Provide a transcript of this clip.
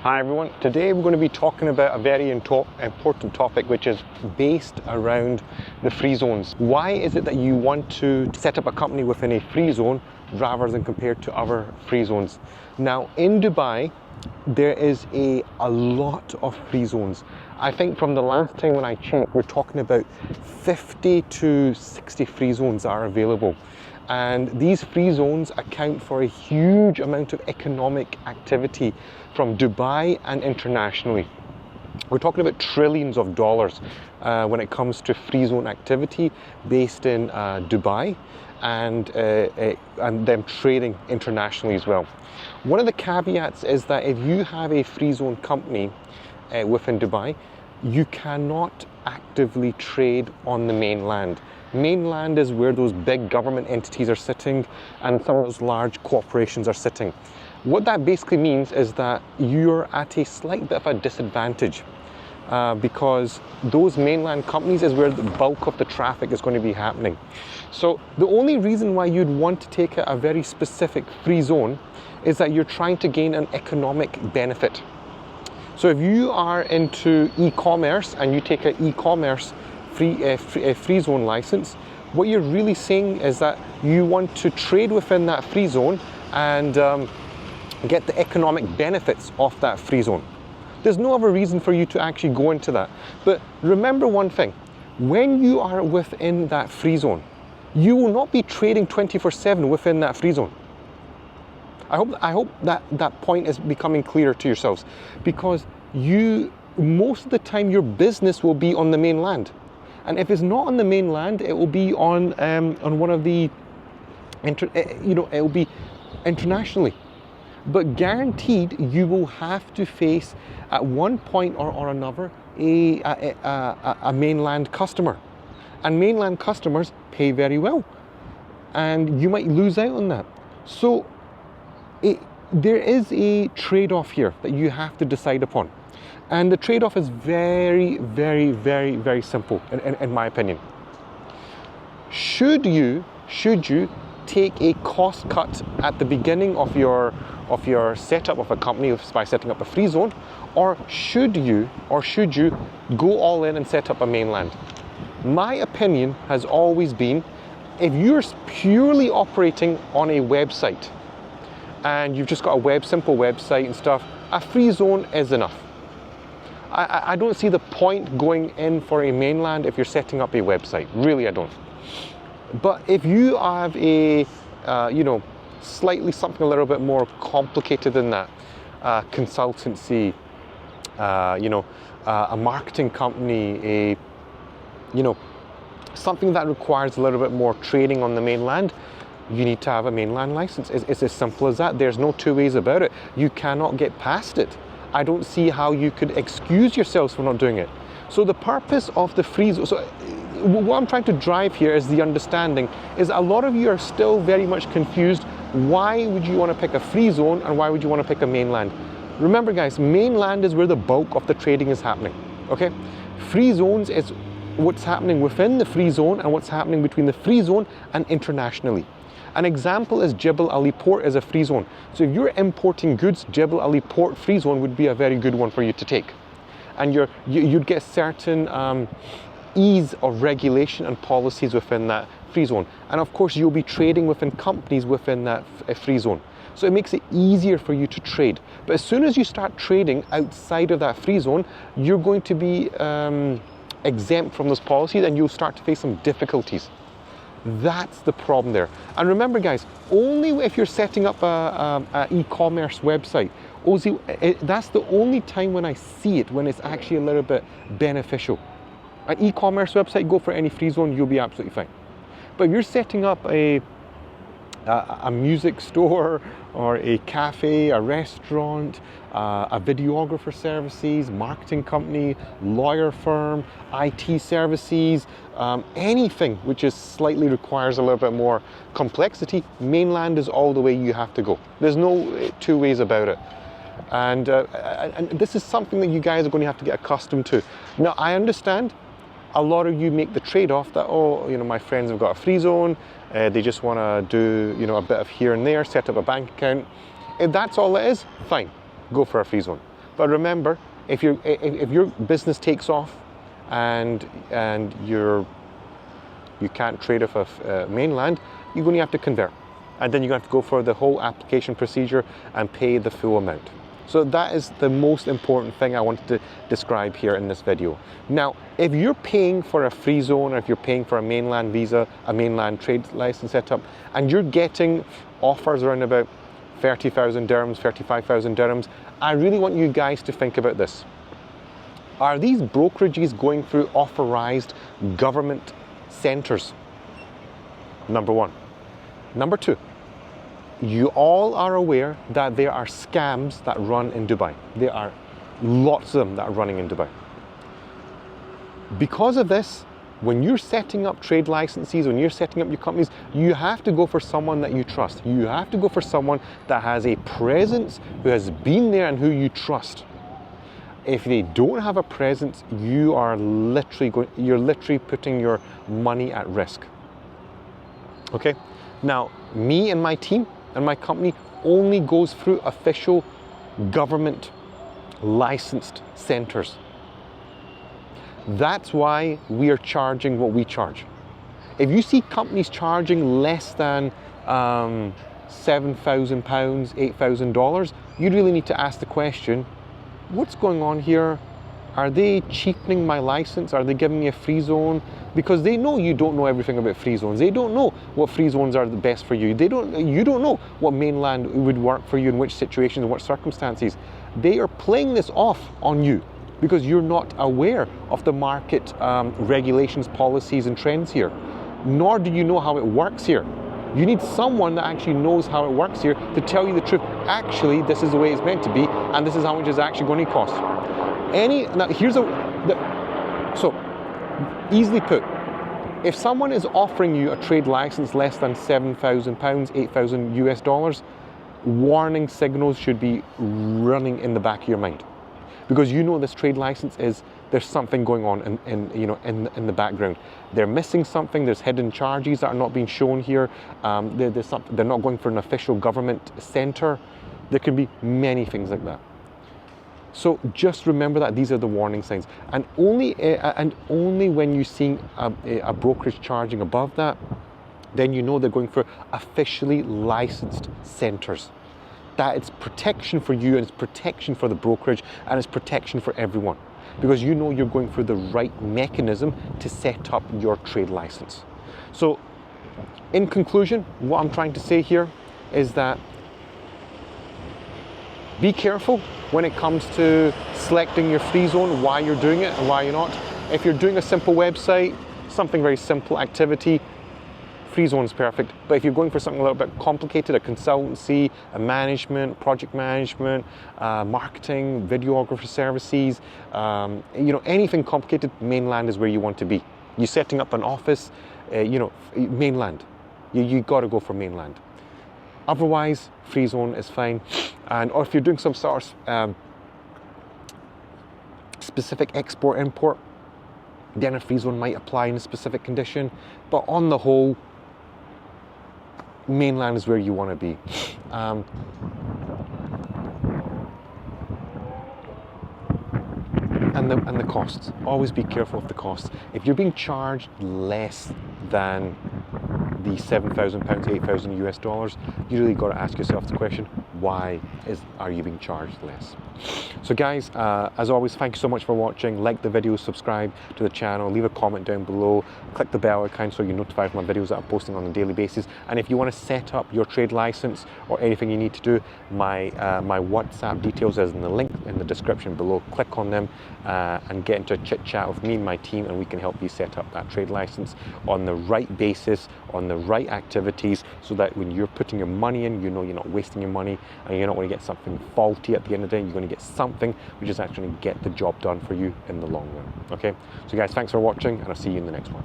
Hi everyone, today we're going to be talking about a very important topic which is based around the free zones. Why is it that you want to set up a company within a free zone rather than compared to other free zones? Now in Dubai there is a lot of free zones. I think from the last time when I checked we're talking about 50 to 60 free zones are available. And these free zones account for a huge amount of economic activity from Dubai and internationally. We're talking about trillions of dollars when it comes to free zone activity based in Dubai and them trading internationally as well. One of the caveats is that if you have a free zone company within Dubai, you cannot actively trade on the mainland. Mainland is where those big government entities are sitting and some of those large corporations are sitting. What that basically means is that you're at a slight bit of a disadvantage because those mainland companies is where the bulk of the traffic is going to be happening. So the only reason why you'd want to take a very specific free zone is that you're trying to gain an economic benefit. So if you are into e-commerce and you take an e-commerce free zone license, what you're really saying is that you want to trade within that free zone and get the economic benefits of that free zone. There's no other reason for you to actually go into that. But remember one thing, when you are within that free zone, you will not be trading 24/7 within that free zone. I hope that point is becoming clearer to yourselves, because most of the time your business will be on the mainland. And if it's not on the mainland, it will be on one of the, it will be internationally. But guaranteed, you will have to face at one point or another a mainland customer, and mainland customers pay very well, and you might lose out on that. So there is a trade-off here that you have to decide upon. And the trade-off is very, very, very, very simple, in my opinion. Should you take a cost cut at the beginning of your setup of a company by setting up a free zone, or should you go all in and set up a mainland? My opinion has always been, if you're purely operating on a website and you've just got a simple website and stuff, a free zone is enough. I don't see the point going in for a mainland if you're setting up a website. Really, I don't. But if you have a, slightly something a little bit more complicated than that, consultancy, a marketing company, something that requires a little bit more trading on the mainland, you need to have a mainland license. It's as simple as that. There's no two ways about it. You cannot get past it. I don't see how you could excuse yourselves for not doing it. So the purpose of the free zone, so what I'm trying to drive here is the understanding is a lot of you are still very much confused. Why would you want to pick a free zone and why would you want to pick a mainland? Remember guys, mainland is where the bulk of the trading is happening, okay? Free zones is what's happening within the free zone and what's happening between the free zone and internationally. An example is Jebel Ali Port is a free zone. So if you're importing goods, Jebel Ali Port free zone would be a very good one for you to take. And you'd get certain ease of regulation and policies within that free zone. And of course, you'll be trading within companies within that free zone. So it makes it easier for you to trade. But as soon as you start trading outside of that free zone, you're going to be exempt from those policies and you'll start to face some difficulties. That's the problem there. And remember guys, only if you're setting up a e-commerce website, that's the only time when I see it, when it's actually a little bit beneficial. An e-commerce website, go for any free zone, you'll be absolutely fine. But if you're setting up a music store or a cafe, a restaurant, a videographer services, marketing company, lawyer firm, IT services, anything which is slightly requires a little bit more complexity, mainland is all the way you have to go. There's no two ways about it. And this is something that you guys are going to have to get accustomed to. Now, I understand a lot of you make the trade-off that, my friends have got a free zone, they just want to do, a bit of here and there, set up a bank account. If that's all it is, fine, go for a free zone. But remember, if your business takes off and you can't trade off of mainland, you're going to have to convert. And then you're going to have to go for the whole application procedure and pay the full amount. So that is the most important thing I wanted to describe here in this video. Now, if you're paying for a free zone, or if you're paying for a mainland visa, a mainland trade license setup, and you're getting offers around about 30,000 dirhams, 35,000 dirhams, I really want you guys to think about this. Are these brokerages going through authorized government centers? Number one. Number two, you all are aware that there are scams that run in Dubai. There are lots of them that are running in Dubai. Because of this, when you're setting up trade licenses, when you're setting up your companies, you have to go for someone that you trust. You have to go for someone that has a presence, who has been there and who you trust. If they don't have a presence, you're literally putting your money at risk. Okay? Now, me and my team and my company only goes through official government licensed centers. That's why we are charging what we charge. If you see companies charging less than £7,000, $8,000, you really need to ask the question, what's going on here? Are they cheapening my license? Are they giving me a free zone? Because they know you don't know everything about free zones. They don't know what free zones are the best for you. You don't know what mainland would work for you in which situations and what circumstances. They are playing this off on you because you're not aware of the market regulations, policies and trends here. Nor do you know how it works here. You need someone that actually knows how it works here to tell you the truth. Actually, this is the way it's meant to be, and this is how much it's actually going to cost. So easily put, if someone is offering you a trade license less than £7,000, 8,000 US dollars, warning signals should be running in the back of your mind, because you know this trade license there's something going on in the background. They're missing something. There's hidden charges that are not being shown here. They're not going for an official government center. There can be many things like that. So just remember that these are the warning signs, and only when you're seeing a brokerage charging above that, then you know they're going for officially licensed centers. That it's protection for you, and it's protection for the brokerage, and it's protection for everyone, because you know you're going through the right mechanism to set up your trade license. So in conclusion, what I'm trying to say here is that be careful when it comes to selecting your free zone, why you're doing it and why you're not. If you're doing a simple website, something very simple activity, free zone is perfect. But if you're going for something a little bit complicated, a consultancy, a management, project management, marketing, videographer services, anything complicated, mainland is where you want to be. You're setting up an office, mainland. You got to go for mainland. Otherwise, free zone is fine. Or if you're doing some sort of specific export-import, then a free zone might apply in a specific condition. But on the whole, mainland is where you want to be. And the costs. Always be careful of the costs. If you're being charged less than the £7,000, 8,000 US dollars, you really got to ask yourself the question, why are you being charged less? So guys, as always, thank you so much for watching. Like the video, subscribe to the channel, leave a comment down below, click the bell icon so you're notified of my videos that I'm posting on a daily basis. And if you want to set up your trade license or anything you need to do, my WhatsApp details is in the link in the description below. Click on them and get into a chit chat with me and my team, and we can help you set up that trade license on the right basis, on the right activities, so that when you're putting your money in, you know you're not wasting your money and you're not going to get something faulty at the end of the day. You're going to get something which is actually going to get the job done for you in the long run. Okay, so guys, thanks for watching, and I'll see you in the next one.